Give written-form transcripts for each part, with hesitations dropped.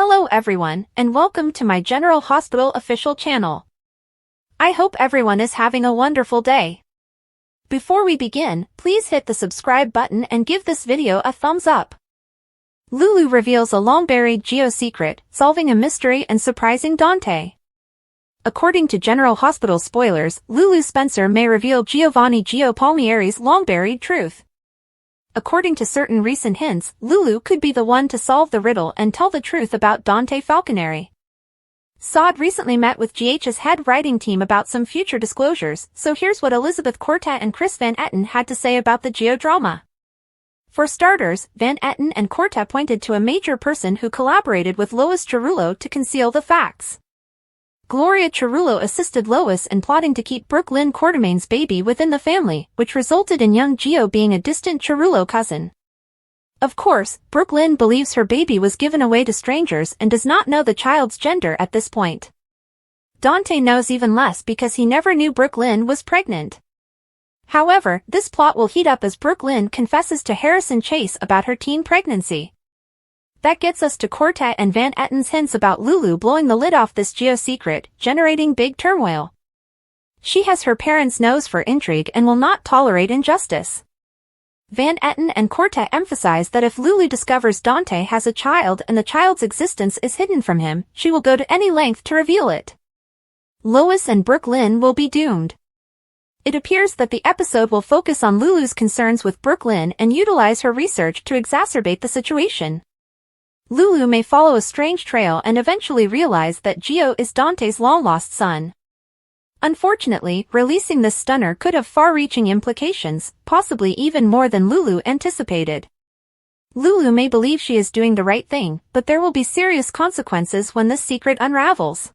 Hello everyone, and welcome to my General Hospital official channel. I hope everyone is having a wonderful day. Before we begin, please hit the subscribe button and give this video a thumbs up. Lulu reveals a long-buried Geo secret, solving a mystery and surprising Dante. According to General Hospital spoilers, Lulu Spencer may reveal Giovanni Gio Palmieri's long-buried truth. According to certain recent hints, Lulu could be the one to solve the riddle and tell the truth about Dante Falconeri. Sod recently met with GH's head writing team about some future disclosures, so here's what Elizabeth Cortet and Chris Van Etten had to say about the Geo drama. For starters, Van Etten and Cortet pointed to a major person who collaborated with Lois Cerullo to conceal the facts. Gloria Cerullo assisted Lois in plotting to keep Brook Lynn Quartermain's baby within the family, which resulted in young Geo being a distant Cerullo cousin. Of course, Brook Lynn believes her baby was given away to strangers and does not know the child's gender at this point. Dante knows even less because he never knew Brook Lynn was pregnant. However, this plot will heat up as Brook Lynn confesses to Harrison Chase about her teen pregnancy. That gets us to Cortet and Van Etten's hints about Lulu blowing the lid off this Geo secret, generating big turmoil. She has her parents' nose for intrigue and will not tolerate injustice. Van Etten and Cortet emphasize that if Lulu discovers Dante has a child and the child's existence is hidden from him, she will go to any length to reveal it. Lois and Brook Lynn will be doomed. It appears that the episode will focus on Lulu's concerns with Brook Lynn and utilize her research to exacerbate the situation. Lulu may follow a strange trail and eventually realize that Gio is Dante's long-lost son. Unfortunately, releasing this stunner could have far-reaching implications, possibly even more than Lulu anticipated. Lulu may believe she is doing the right thing, but there will be serious consequences when this secret unravels.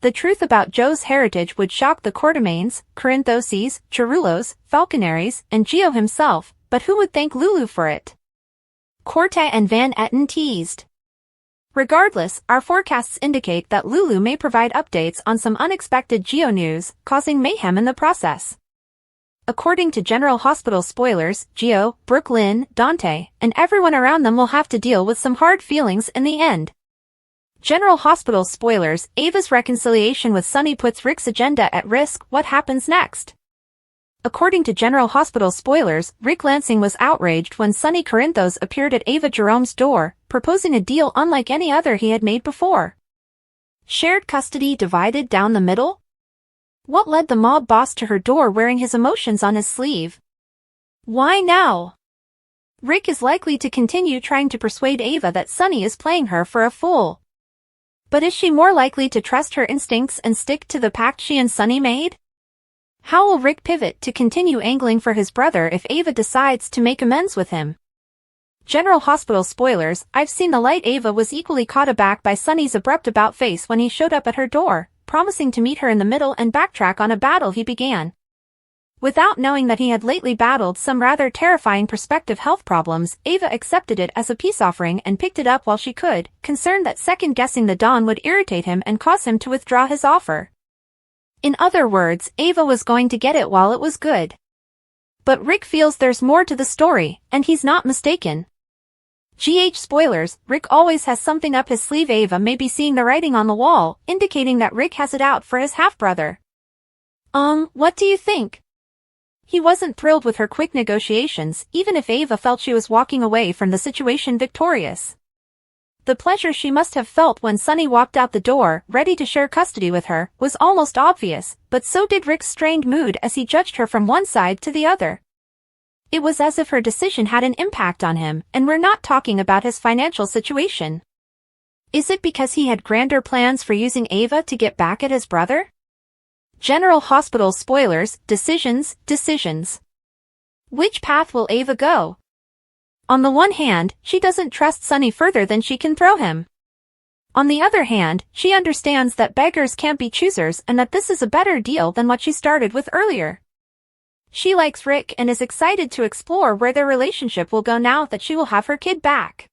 The truth about Joe's heritage would shock the Quartermains, Corinthoses, Cerullos, Falconeris, and Gio himself, but who would thank Lulu for it? Cortet and Van Etten teased. Regardless, our forecasts indicate that Lulu may provide updates on some unexpected Geo news, causing mayhem in the process. According to General Hospital spoilers, Gio, Brook Lynn, Dante, and everyone around them will have to deal with some hard feelings in the end. General Hospital spoilers, Ava's reconciliation with Sunny puts Rick's agenda at risk. What happens next? According to General Hospital spoilers, Rick Lansing was outraged when Sonny Corinthos appeared at Ava Jerome's door, proposing a deal unlike any other he had made before. Shared custody divided down the middle? What led the mob boss to her door wearing his emotions on his sleeve? Why now? Rick is likely to continue trying to persuade Ava that Sonny is playing her for a fool. But is she more likely to trust her instincts and stick to the pact she and Sonny made? How will Rick pivot to continue angling for his brother if Ava decides to make amends with him? General Hospital spoilers, I've seen the light. Ava was equally caught aback by Sonny's abrupt about-face when he showed up at her door, promising to meet her in the middle and backtrack on a battle he began. Without knowing that he had lately battled some rather terrifying prospective health problems, Ava accepted it as a peace offering and picked it up while she could, concerned that second-guessing the Dawn would irritate him and cause him to withdraw his offer. In other words, Ava was going to get it while it was good. But Rick feels there's more to the story, and he's not mistaken. GH spoilers, Rick always has something up his sleeve. Ava may be seeing the writing on the wall, indicating that Rick has it out for his half-brother. What do you think? He wasn't thrilled with her quick negotiations, even if Ava felt she was walking away from the situation victorious. The pleasure she must have felt when Sonny walked out the door, ready to share custody with her, was almost obvious, but so did Rick's strained mood as he judged her from one side to the other. It was as if her decision had an impact on him, and we're not talking about his financial situation. Is it because he had grander plans for using Ava to get back at his brother? General Hospital spoilers, decisions. Which path will Ava go? On the one hand, she doesn't trust Sonny further than she can throw him. On the other hand, she understands that beggars can't be choosers and that this is a better deal than what she started with earlier. She likes Rick and is excited to explore where their relationship will go now that she will have her kid back.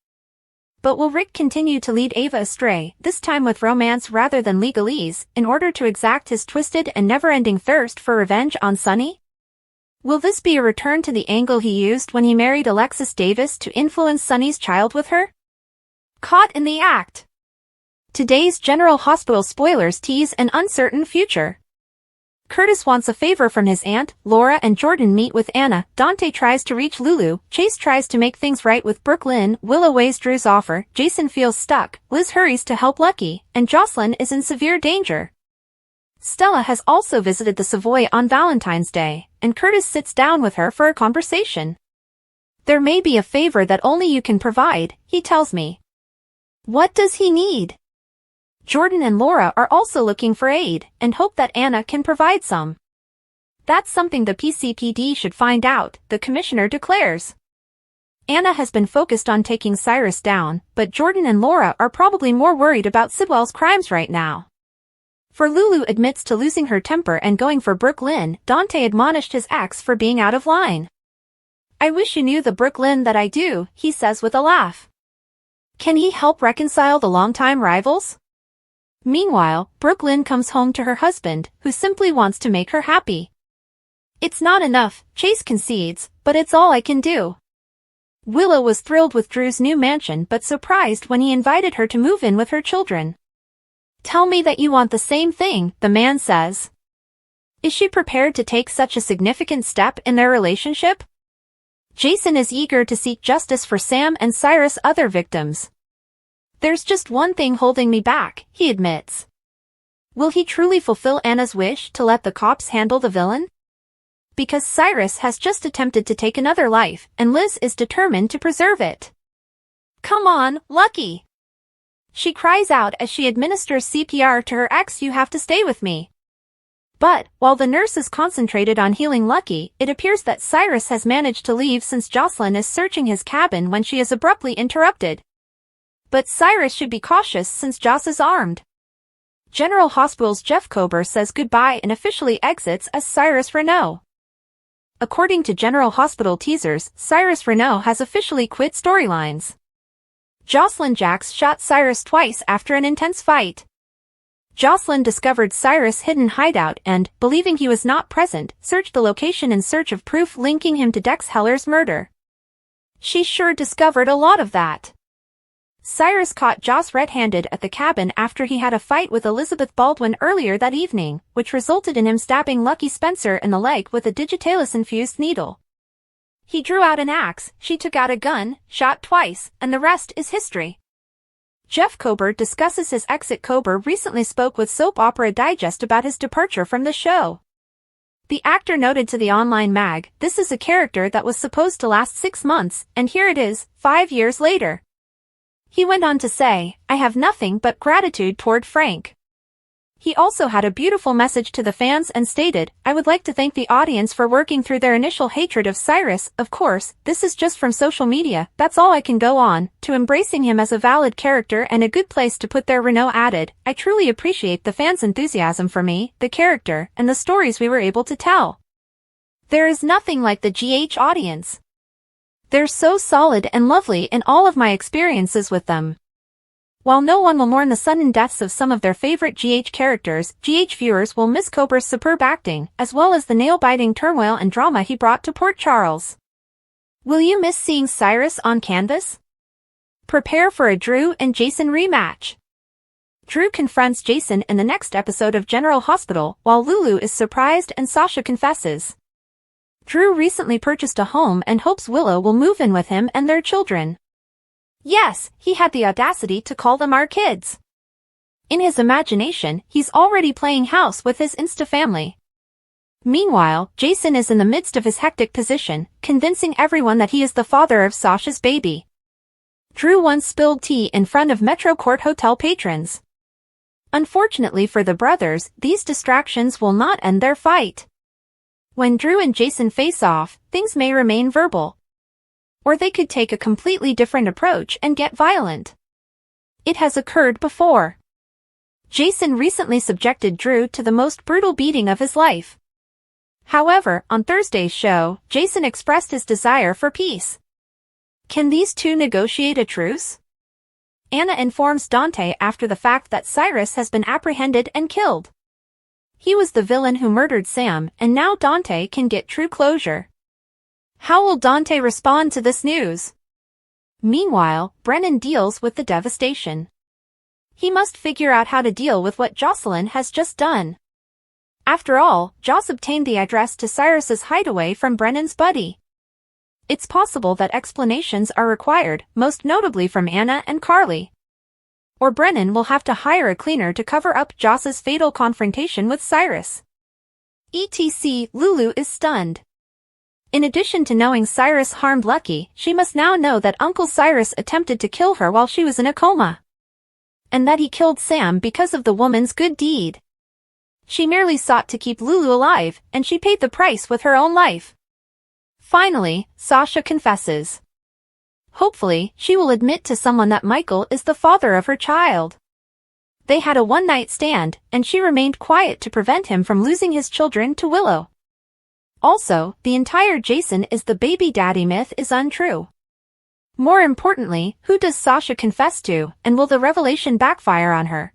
But will Rick continue to lead Ava astray, this time with romance rather than legalese, in order to exact his twisted and never-ending thirst for revenge on Sonny? Will this be a return to the angle he used when he married Alexis Davis to influence Sonny's child with her? Caught in the act. Today's General Hospital spoilers tease an uncertain future. Curtis wants a favor from his aunt, Laura and Jordan meet with Anna, Dante tries to reach Lulu, Chase tries to make things right with Brook, Lynn, Willow weighs Drew's offer, Jason feels stuck, Liz hurries to help Lucky, and Jocelyn is in severe danger. Stella has also visited the Savoy on Valentine's Day, and Curtis sits down with her for a conversation. There may be a favor that only you can provide, he tells me. What does he need? Jordan and Laura are also looking for aid, and hope that Anna can provide some. That's something the PCPD should find out, the commissioner declares. Anna has been focused on taking Cyrus down, but Jordan and Laura are probably more worried about Sidwell's crimes right now. For Lulu admits to losing her temper and going for Brook, Lynn, Dante admonished his ex for being out of line. I wish you knew the Brook, Lynn that I do, he says with a laugh. Can he help reconcile the longtime rivals? Meanwhile, Brook, Lynn comes home to her husband, who simply wants to make her happy. It's not enough, Chase concedes, but it's all I can do. Willow was thrilled with Drew's new mansion but surprised when he invited her to move in with her children. Tell me that you want the same thing, the man says. Is she prepared to take such a significant step in their relationship? Jason is eager to seek justice for Sam and Cyrus' other victims. There's just one thing holding me back, he admits. Will he truly fulfill Anna's wish to let the cops handle the villain? Because Cyrus has just attempted to take another life, and Liz is determined to preserve it. Come on, Lucky! She cries out as she administers CPR to her ex. You have to stay with me. But, while the nurse is concentrated on healing Lucky, it appears that Cyrus has managed to leave since Jocelyn is searching his cabin when she is abruptly interrupted. But Cyrus should be cautious since Joss is armed. General Hospital's Jeff Kober says goodbye and officially exits as Cyrus Renault. According to General Hospital teasers, Cyrus Renault has officially quit storylines. Jocelyn Jax shot Cyrus twice after an intense fight. Jocelyn discovered Cyrus' hidden hideout and, believing he was not present, searched the location in search of proof linking him to Dex Heller's murder. She sure discovered a lot of that. Cyrus caught Joss red-handed at the cabin after he had a fight with Elizabeth Baldwin earlier that evening, which resulted in him stabbing Lucky Spencer in the leg with a digitalis-infused needle. He drew out an axe, she took out a gun, shot twice, and the rest is history. Jeff Kober discusses his exit. Kober recently spoke with Soap Opera Digest about his departure from the show. The actor noted to the online mag, "This is a character that was supposed to last 6 months, and here it is, 5 years later." He went on to say, "I have nothing but gratitude toward Frank." He also had a beautiful message to the fans and stated, "I would like to thank the audience for working through their initial hatred of Cyrus. Of course, this is just from social media, that's all I can go on, to embracing him as a valid character and a good place to put their Renault added. I truly appreciate the fans' enthusiasm for me, the character, and the stories we were able to tell. There is nothing like the GH audience. They're so solid and lovely in all of my experiences with them." While no one will mourn the sudden deaths of some of their favorite GH characters, GH viewers will miss Kober's superb acting, as well as the nail-biting turmoil and drama he brought to Port Charles. Will you miss seeing Cyrus on canvas? Prepare for a Drew and Jason rematch. Drew confronts Jason in the next episode of General Hospital, while Lulu is surprised and Sasha confesses. Drew recently purchased a home and hopes Willow will move in with him and their children. Yes, he had the audacity to call them our kids. In his imagination, he's already playing house with his Insta family. Meanwhile, Jason is in the midst of his hectic position, convincing everyone that he is the father of Sasha's baby. Drew once spilled tea in front of Metro Court Hotel patrons. Unfortunately for the brothers, these distractions will not end their fight. When Drew and Jason face off, things may remain verbal. Or they could take a completely different approach and get violent. It has occurred before. Jason recently subjected Drew to the most brutal beating of his life. However, on Thursday's show, Jason expressed his desire for peace. Can these two negotiate a truce? Anna informs Dante after the fact that Cyrus has been apprehended and killed. He was the villain who murdered Sam, and now Dante can get true closure. How will Dante respond to this news? Meanwhile, Brennan deals with the devastation. He must figure out how to deal with what Jocelyn has just done. After all, Joss obtained the address to Cyrus's hideaway from Brennan's buddy. It's possible that explanations are required, most notably from Anna and Carly. Or Brennan will have to hire a cleaner to cover up Joss's fatal confrontation with Cyrus. etc. Lulu is stunned. In addition to knowing Cyrus harmed Lucky, she must now know that Uncle Cyrus attempted to kill her while she was in a coma. And that he killed Sam because of the woman's good deed. She merely sought to keep Lulu alive, and she paid the price with her own life. Finally, Sasha confesses. Hopefully, she will admit to someone that Michael is the father of her child. They had a one-night stand, and she remained quiet to prevent him from losing his children to Willow. Also, the entire Jason is the baby daddy myth is untrue. More importantly, who does Sasha confess to, and will the revelation backfire on her?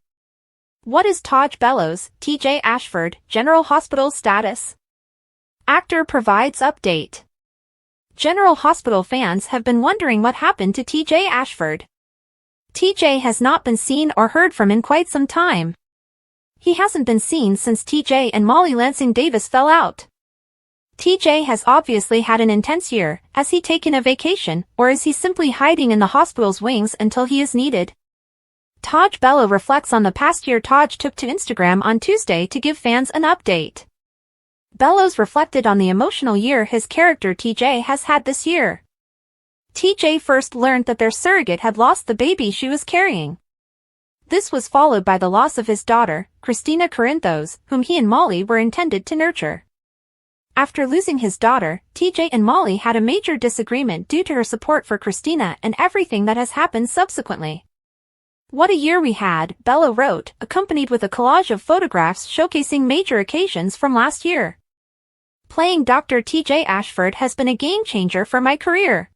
What is Taj Bellows, TJ Ashford, General Hospital status? Actor provides update. General Hospital fans have been wondering what happened to TJ Ashford. TJ has not been seen or heard from in quite some time. He hasn't been seen since TJ and Molly Lansing Davis fell out. TJ has obviously had an intense year. Has he taken a vacation, or is he simply hiding in the hospital's wings until he is needed? Taj Bello reflects on the past year. Taj took to Instagram on Tuesday to give fans an update. Bellows reflected on the emotional year his character TJ has had this year. TJ first learned that their surrogate had lost the baby she was carrying. This was followed by the loss of his daughter, Christina Corinthos, whom he and Molly were intended to nurture. After losing his daughter, TJ and Molly had a major disagreement due to her support for Christina and everything that has happened subsequently. What a year we had, Bello wrote, accompanied with a collage of photographs showcasing major occasions from last year. Playing Dr. TJ Ashford has been a game-changer for my career.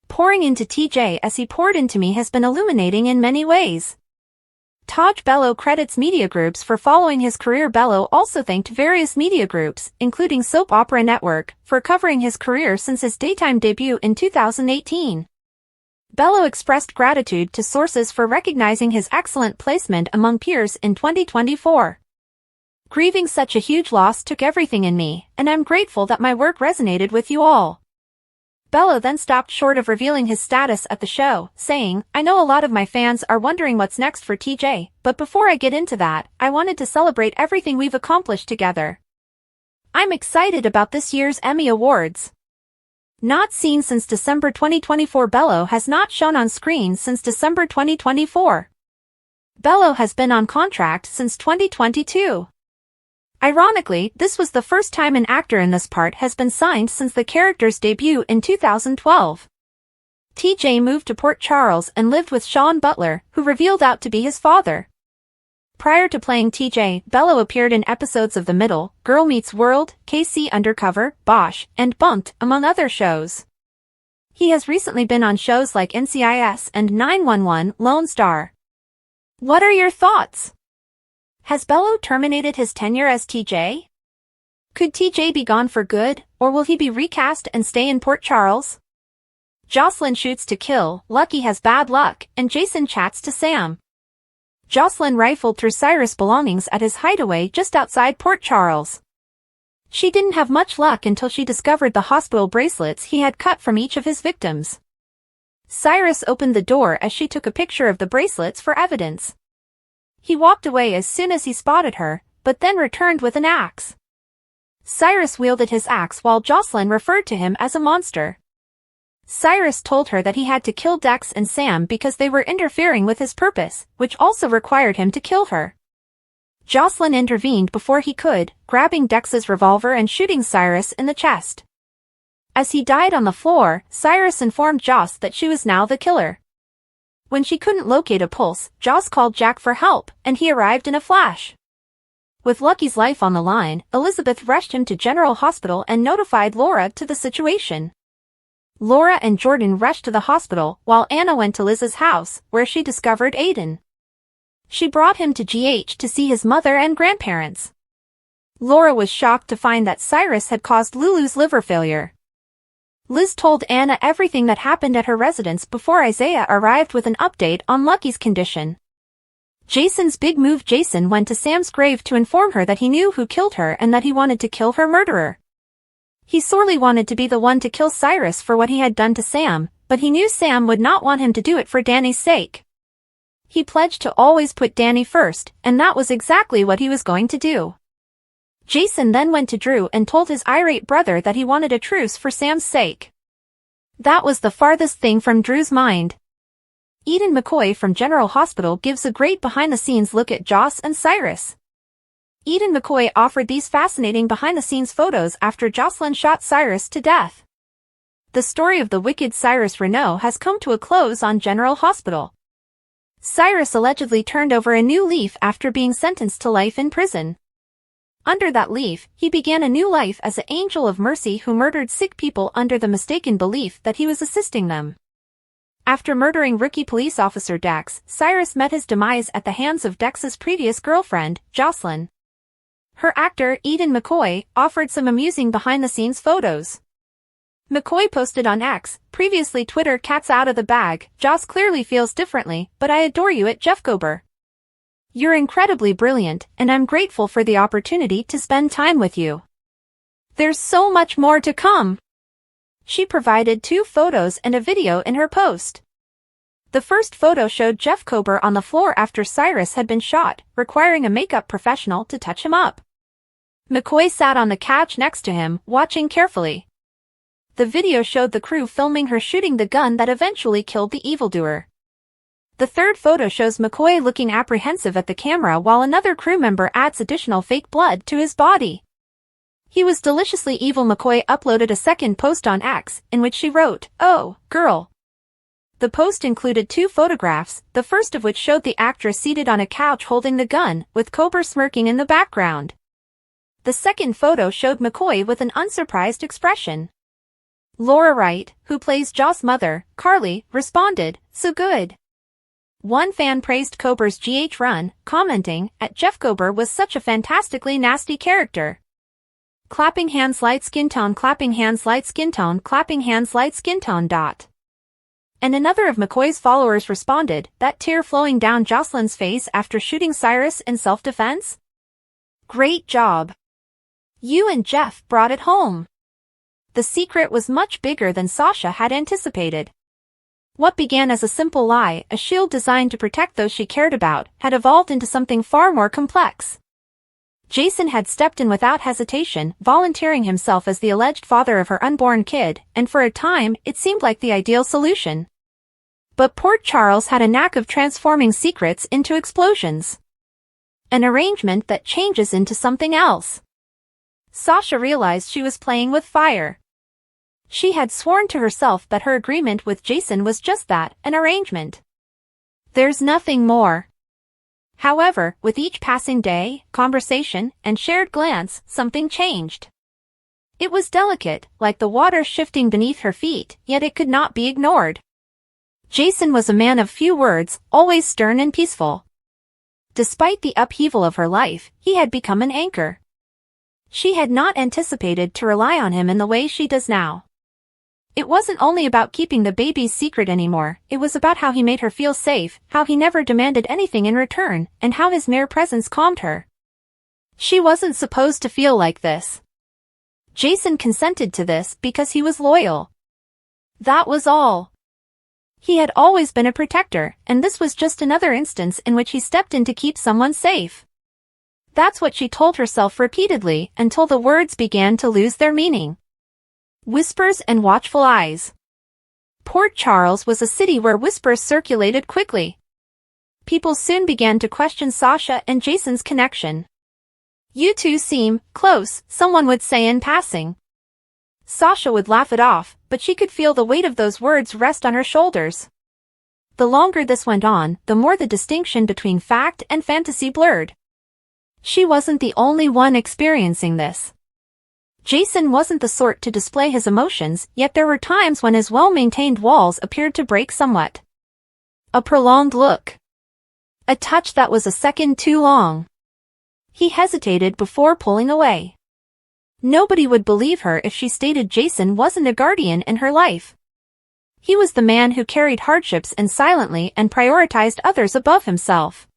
Pouring into TJ as he poured into me has been illuminating in many ways. Taj Bello credits media groups for following his career. Bello also thanked various media groups, including Soap Opera Network, for covering his career since his daytime debut in 2018. Bello expressed gratitude to sources for recognizing his excellent placement among peers in 2024. Grieving such a huge loss took everything in me, and I'm grateful that my work resonated with you all. Bello then stopped short of revealing his status at the show, saying, I know a lot of my fans are wondering what's next for TJ, but before I get into that, I wanted to celebrate everything we've accomplished together. I'm excited about this year's Emmy Awards. Not seen since December 2024. Bello has not shown on screen since December 2024. Bello has been on contract since 2022. Ironically, this was the first time an actor in this part has been signed since the character's debut in 2012. TJ moved to Port Charles and lived with Sean Butler, who revealed out to be his father. Prior to playing TJ, Bello appeared in episodes of The Middle, Girl Meets World, KC Undercover, Bosch, and Bunked, among other shows. He has recently been on shows like NCIS and 911 Lone Star. What are your thoughts? Has Bello terminated his tenure as TJ? Could TJ be gone for good, or will he be recast and stay in Port Charles? Jocelyn shoots to kill, Lucky has bad luck, and Jason chats to Sam. Jocelyn rifled through Cyrus' belongings at his hideaway just outside Port Charles. She didn't have much luck until she discovered the hospital bracelets he had cut from each of his victims. Cyrus opened the door as she took a picture of the bracelets for evidence. He walked away as soon as he spotted her, but then returned with an axe. Cyrus wielded his axe while Jocelyn referred to him as a monster. Cyrus told her that he had to kill Dex and Sam because they were interfering with his purpose, which also required him to kill her. Jocelyn intervened before he could, grabbing Dex's revolver and shooting Cyrus in the chest. As he died on the floor, Cyrus informed Joss that she was now the killer. When she couldn't locate a pulse, Joss called Jack for help, and he arrived in a flash. With Lucky's life on the line, Elizabeth rushed him to General Hospital and notified Laura to the situation. Laura and Jordan rushed to the hospital, while Anna went to Liz's house, where she discovered Aiden. She brought him to GH to see his mother and grandparents. Laura was shocked to find that Cyrus had caused Lulu's liver failure. Liz told Anna everything that happened at her residence before Isaiah arrived with an update on Lucky's condition. Jason's big move. Jason went to Sam's grave to inform her that he knew who killed her and that he wanted to kill her murderer. He sorely wanted to be the one to kill Cyrus for what he had done to Sam, but he knew Sam would not want him to do it for Danny's sake. He pledged to always put Danny first, and that was exactly what he was going to do. Jason then went to Drew and told his irate brother that he wanted a truce for Sam's sake. That was the farthest thing from Drew's mind. Eden McCoy from General Hospital gives a great behind-the-scenes look at Joss and Cyrus. Eden McCoy offered these fascinating behind-the-scenes photos after Jocelyn shot Cyrus to death. The story of the wicked Cyrus Renault has come to a close on General Hospital. Cyrus allegedly turned over a new leaf after being sentenced to life in prison. Under that leaf, he began a new life as an angel of mercy who murdered sick people under the mistaken belief that he was assisting them. After murdering rookie police officer Dex, Cyrus met his demise at the hands of Dex's previous girlfriend, Jocelyn. Her actor, Eden McCoy, offered some amusing behind-the-scenes photos. McCoy posted on X, previously Twitter, "Cat's out of the bag, Joss clearly feels differently, but I adore you at Jeff Gober. You're incredibly brilliant, and I'm grateful for the opportunity to spend time with you. There's so much more to come." She provided 2 photos and a video in her post. The first photo showed Jeff Gober on the floor after Cyrus had been shot, requiring a makeup professional to touch him up. McCoy sat on the couch next to him, watching carefully. The video showed the crew filming her shooting the gun that eventually killed the evildoer. The third photo shows McCoy looking apprehensive at the camera while another crew member adds additional fake blood to his body. He was deliciously evil. McCoy uploaded a second post on X, in which she wrote, "Oh, girl." The post included 2 photographs, the first of which showed the actress seated on a couch holding the gun, with Gober smirking in the background. The second photo showed McCoy with an unsurprised expression. Laura Wright, who plays Joss' mother, Carly, responded, "So good." One fan praised Gober's GH run, commenting, "At Jeff Gober was such a fantastically nasty character. Clapping hands, light skin tone, clapping hands, light skin tone, clapping hands, light skin tone. And another of McCoy's followers responded, "That tear flowing down Jocelyn's face after shooting Cyrus in self-defense? Great job. You and Jeff brought it home." The secret was much bigger than Sasha had anticipated. What began as a simple lie, a shield designed to protect those she cared about, had evolved into something far more complex. Jason had stepped in without hesitation, volunteering himself as the alleged father of her unborn kid, and for a time, it seemed like the ideal solution. But Port Charles had a knack of transforming secrets into explosions. An arrangement that changes into something else. Sasha realized she was playing with fire. She had sworn to herself that her agreement with Jason was just that, an arrangement. There's nothing more. However, with each passing day, conversation, and shared glance, something changed. It was delicate, like the water shifting beneath her feet, yet it could not be ignored. Jason was a man of few words, always stern and peaceful. Despite the upheaval of her life, he had become an anchor. She had not anticipated to rely on him in the way she does now. It wasn't only about keeping the baby's secret anymore, it was about how he made her feel safe, how he never demanded anything in return, and how his mere presence calmed her. She wasn't supposed to feel like this. Jason consented to this because he was loyal. That was all. He had always been a protector, and this was just another instance in which he stepped in to keep someone safe. That's what she told herself repeatedly, until the words began to lose their meaning. Whispers and watchful eyes. Port Charles was a city where whispers circulated quickly. People soon began to question Sasha and Jason's connection. "You two seem close," someone would say in passing. Sasha would laugh it off, but she could feel the weight of those words rest on her shoulders. The longer this went on, the more the distinction between fact and fantasy blurred. She wasn't the only one experiencing this. Jason wasn't the sort to display his emotions, yet there were times when his well-maintained walls appeared to break somewhat. A prolonged look. A touch that was a second too long. He hesitated before pulling away. Nobody would believe her if she stated Jason wasn't a guardian in her life. He was the man who carried hardships and silently and prioritized others above himself.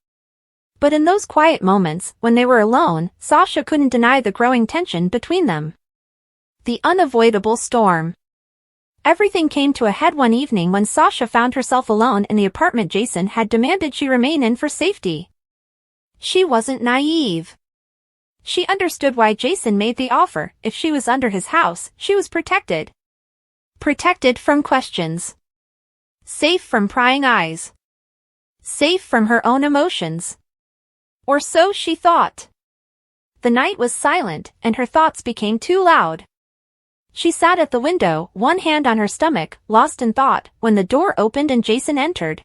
But in those quiet moments, when they were alone, Sasha couldn't deny the growing tension between them. The unavoidable storm. Everything came to a head one evening when Sasha found herself alone in the apartment Jason had demanded she remain in for safety. She wasn't naive. She understood why Jason made the offer. If she was under his house, she was protected. Protected from questions. Safe from prying eyes. Safe from her own emotions. Or so she thought. The night was silent, and her thoughts became too loud. She sat at the window, one hand on her stomach, lost in thought, when the door opened and Jason entered.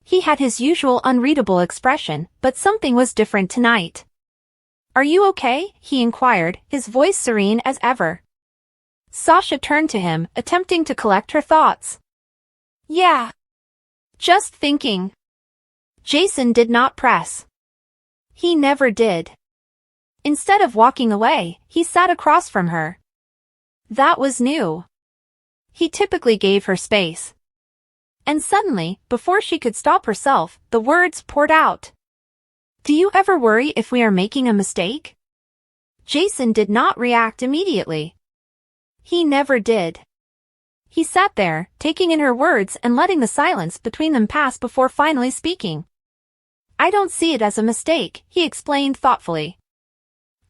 He had his usual unreadable expression, but something was different tonight. "Are you okay?" he inquired, his voice serene as ever. Sasha turned to him, attempting to collect her thoughts. "Yeah. Just thinking." Jason did not press. He never did. Instead of walking away, he sat across from her. That was new. He typically gave her space. And suddenly, before she could stop herself, the words poured out. "Do you ever worry if we are making a mistake?" Jason did not react immediately. He never did. He sat there, taking in her words and letting the silence between them pass before finally speaking. "I don't see it as a mistake," he explained thoughtfully.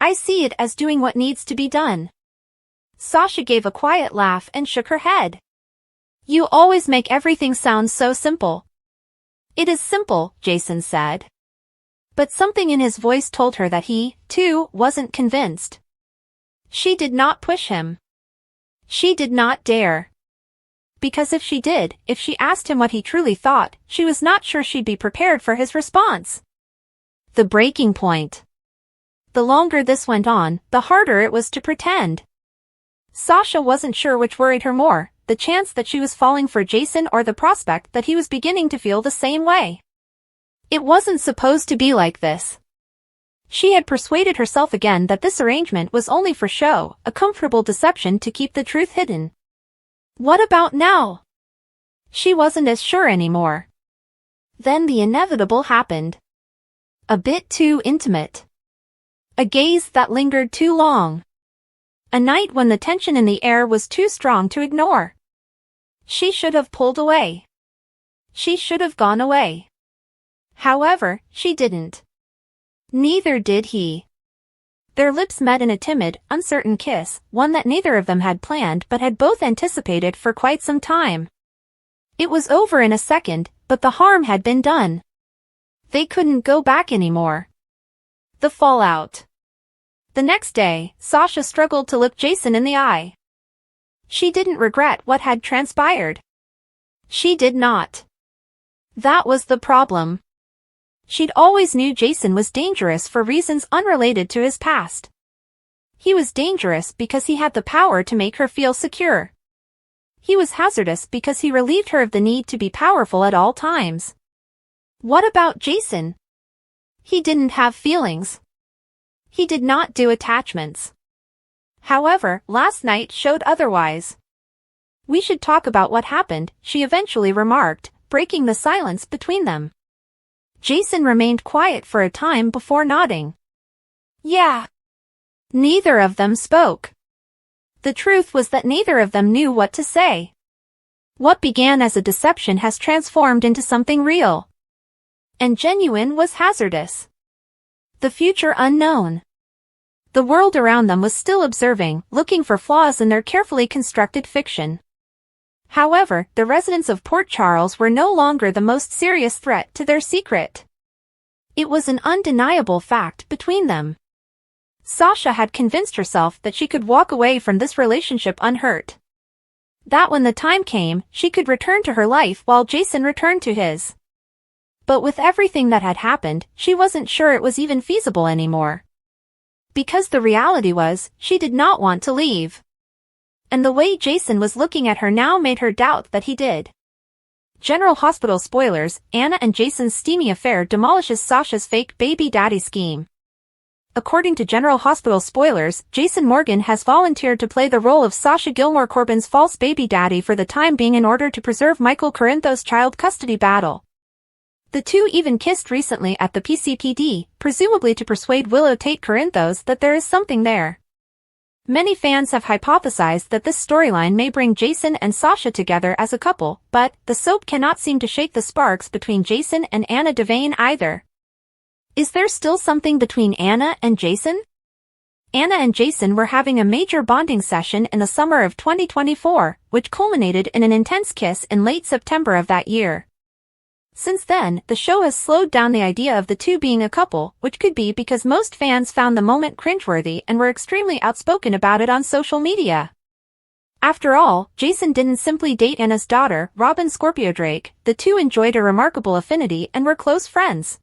"I see it as doing what needs to be done." Sasha gave a quiet laugh and shook her head. "You always make everything sound so simple." "It is simple," Jason said. But something in his voice told her that he, too, wasn't convinced. She did not push him. She did not dare. Because if she did, if she asked him what he truly thought, she was not sure she'd be prepared for his response. The breaking point. The longer this went on, the harder it was to pretend. Sasha wasn't sure which worried her more, the chance that she was falling for Jason or the prospect that he was beginning to feel the same way. It wasn't supposed to be like this. She had persuaded herself again that this arrangement was only for show, a comfortable deception to keep the truth hidden. What about now? She wasn't as sure anymore. Then the inevitable happened. A bit too intimate. A gaze that lingered too long. A night when the tension in the air was too strong to ignore. She should have pulled away. She should have gone away. However, she didn't. Neither did he. Their lips met in a timid, uncertain kiss, one that neither of them had planned but had both anticipated for quite some time. It was over in a second, but the harm had been done. They couldn't go back anymore. The fallout. The next day, Sasha struggled to look Jason in the eye. She didn't regret what had transpired. She did not. That was the problem. She'd always knew Jason was dangerous for reasons unrelated to his past. He was dangerous because he had the power to make her feel secure. He was hazardous because he relieved her of the need to be powerful at all times. What about Jason? He didn't have feelings. He did not do attachments. However, last night showed otherwise. "We should talk about what happened," she eventually remarked, breaking the silence between them. Jason remained quiet for a time before nodding. "Yeah." Neither of them spoke. The truth was that neither of them knew what to say. What began as a deception has transformed into something real. And genuine was hazardous. The future unknown. The world around them was still observing, looking for flaws in their carefully constructed fiction. However, the residents of Port Charles were no longer the most serious threat to their secret. It was an undeniable fact between them. Sasha had convinced herself that she could walk away from this relationship unhurt. That when the time came, she could return to her life while Jason returned to his. But with everything that had happened, she wasn't sure it was even feasible anymore. Because the reality was, she did not want to leave. And the way Jason was looking at her now made her doubt that he did. General Hospital spoilers: Anna and Jason's steamy affair demolishes Sasha's fake baby daddy scheme. According to General Hospital spoilers, Jason Morgan has volunteered to play the role of Sasha Gilmore Corbin's false baby daddy for the time being in order to preserve Michael Corinthos' child custody battle. The two even kissed recently at the PCPD, presumably to persuade Willow Tate Corinthos that there is something there. Many fans have hypothesized that this storyline may bring Jason and Sasha together as a couple, but the soap cannot seem to shake the sparks between Jason and Anna Devane either. Is there still something between Anna and Jason? Anna and Jason were having a major bonding session in the summer of 2024, which culminated in an intense kiss in late September of that year. Since then, the show has slowed down the idea of the two being a couple, which could be because most fans found the moment cringeworthy and were extremely outspoken about it on social media. After all, Jason didn't simply date Anna's daughter, Robin Scorpio Drake. The two enjoyed a remarkable affinity and were close friends.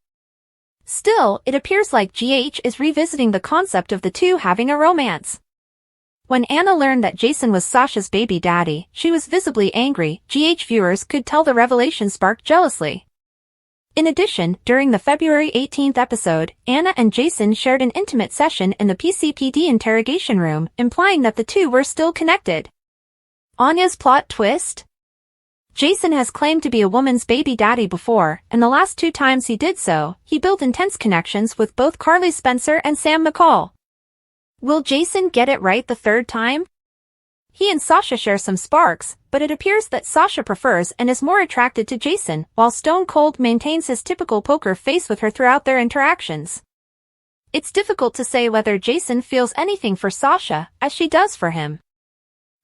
Still, it appears like GH is revisiting the concept of the two having a romance. When Anna learned that Jason was Sasha's baby daddy, she was visibly angry. GH viewers could tell the revelation sparked jealousy. In addition, during the February 18th episode, Anna and Jason shared an intimate session in the PCPD interrogation room, implying that the two were still connected. Anya's plot twist? Jason has claimed to be a woman's baby daddy before, and the last two times he did so, he built intense connections with both Carly Spencer and Sam McCall. Will Jason get it right the third time? He and Sasha share some sparks, but it appears that Sasha prefers and is more attracted to Jason, while Stone Cold maintains his typical poker face with her throughout their interactions. It's difficult to say whether Jason feels anything for Sasha, as she does for him.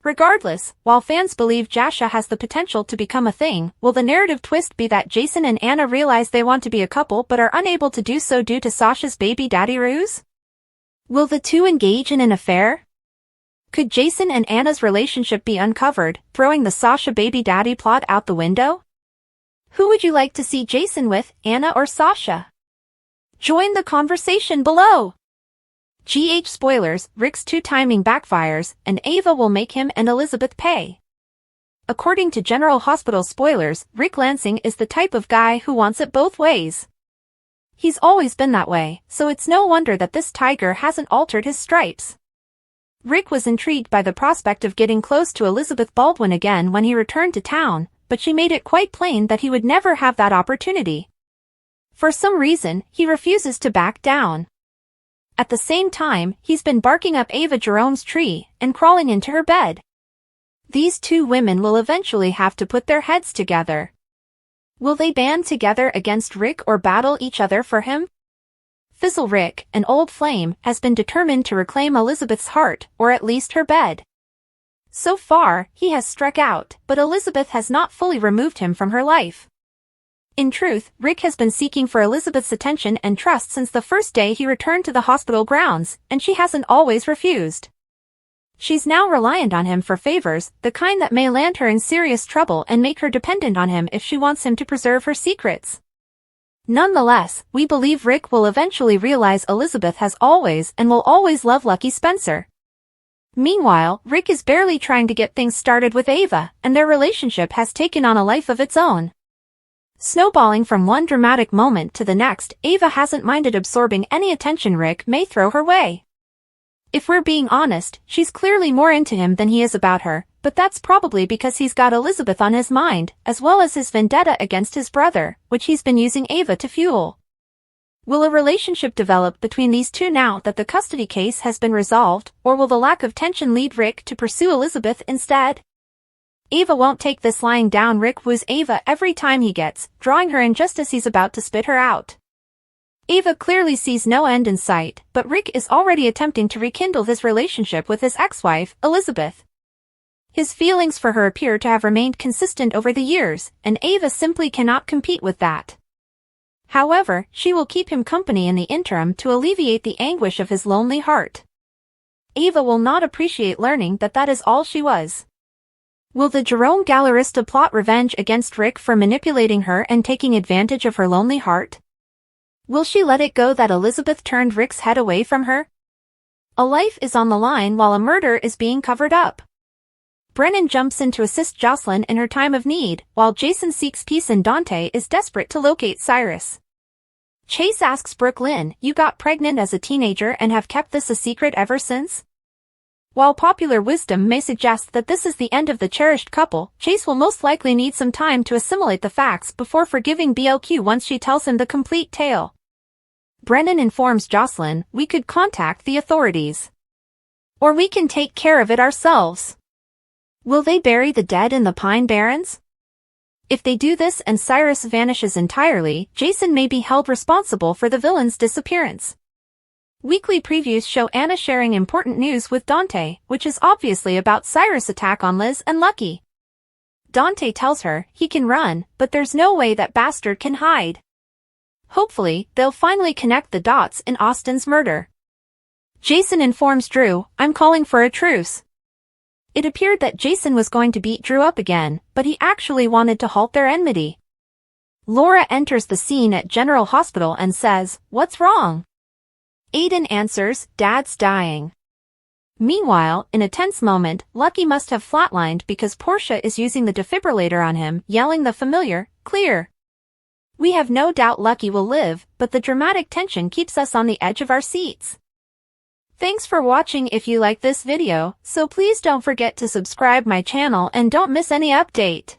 Regardless, while fans believe Jasha has the potential to become a thing, will the narrative twist be that Jason and Anna realize they want to be a couple but are unable to do so due to Sasha's baby daddy ruse? Will the two engage in an affair? Could Jason and Anna's relationship be uncovered, throwing the Sasha baby daddy plot out the window? Who would you like to see Jason with, Anna or Sasha? Join the conversation below! GH spoilers, Rick's two-timing backfires, and Ava will make him and Elizabeth pay. According to General Hospital spoilers, Rick Lansing is the type of guy who wants it both ways. He's always been that way, so it's no wonder that this tiger hasn't altered his stripes. Rick was intrigued by the prospect of getting close to Elizabeth Baldwin again when he returned to town, but she made it quite plain that he would never have that opportunity. For some reason, he refuses to back down. At the same time, he's been barking up Ava Jerome's tree and crawling into her bed. These two women will eventually have to put their heads together. Will they band together against Rick or battle each other for him? Fizzle Rick, an old flame, has been determined to reclaim Elizabeth's heart, or at least her bed. So far, he has struck out, but Elizabeth has not fully removed him from her life. In truth, Rick has been seeking for Elizabeth's attention and trust since the first day he returned to the hospital grounds, and she hasn't always refused. She's now reliant on him for favors, the kind that may land her in serious trouble and make her dependent on him if she wants him to preserve her secrets. Nonetheless, we believe Rick will eventually realize Elizabeth has always and will always love Lucky Spencer. Meanwhile, Rick is barely trying to get things started with Ava, and their relationship has taken on a life of its own. Snowballing from one dramatic moment to the next, Ava hasn't minded absorbing any attention Rick may throw her way. If we're being honest, she's clearly more into him than he is about her, but that's probably because he's got Elizabeth on his mind, as well as his vendetta against his brother, which he's been using Ava to fuel. Will a relationship develop between these two now that the custody case has been resolved, or will the lack of tension lead Rick to pursue Elizabeth instead? Ava won't take this. Lying down, Rick woos Ava every time he gets, drawing her in just as he's about to spit her out. Ava clearly sees no end in sight, but Rick is already attempting to rekindle his relationship with his ex-wife, Elizabeth. His feelings for her appear to have remained consistent over the years, and Ava simply cannot compete with that. However, she will keep him company in the interim to alleviate the anguish of his lonely heart. Ava will not appreciate learning that that is all she was. Will the Jerome Gallerista plot revenge against Rick for manipulating her and taking advantage of her lonely heart? Will she let it go that Elizabeth turned Rick's head away from her? A life is on the line while a murder is being covered up. Brennan jumps in to assist Jocelyn in her time of need, while Jason seeks peace and Dante is desperate to locate Cyrus. Chase asks Brook, "Lynn, you got pregnant as a teenager and have kept this a secret ever since?" While popular wisdom may suggest that this is the end of the cherished couple, Chase will most likely need some time to assimilate the facts before forgiving BLQ once she tells him the complete tale. Brennan informs Jocelyn, "We could contact the authorities. Or we can take care of it ourselves." Will they bury the dead in the Pine Barrens? If they do this and Cyrus vanishes entirely, Jason may be held responsible for the villain's disappearance. Weekly previews show Anna sharing important news with Dante, which is obviously about Cyrus' attack on Liz and Lucky. Dante tells her he can run, but there's no way that bastard can hide. Hopefully, they'll finally connect the dots in Austin's murder. Jason informs Drew, "I'm calling for a truce." It appeared that Jason was going to beat Drew up again, but he actually wanted to halt their enmity. Laura enters the scene at General Hospital and says, "What's wrong?" Aiden answers, "Dad's dying." Meanwhile, in a tense moment, Lucky must have flatlined because Portia is using the defibrillator on him, yelling the familiar, "Clear." We have no doubt Lucky will live, but the dramatic tension keeps us on the edge of our seats. Thanks for watching. If you like this video, so please don't forget to subscribe my channel and don't miss any update.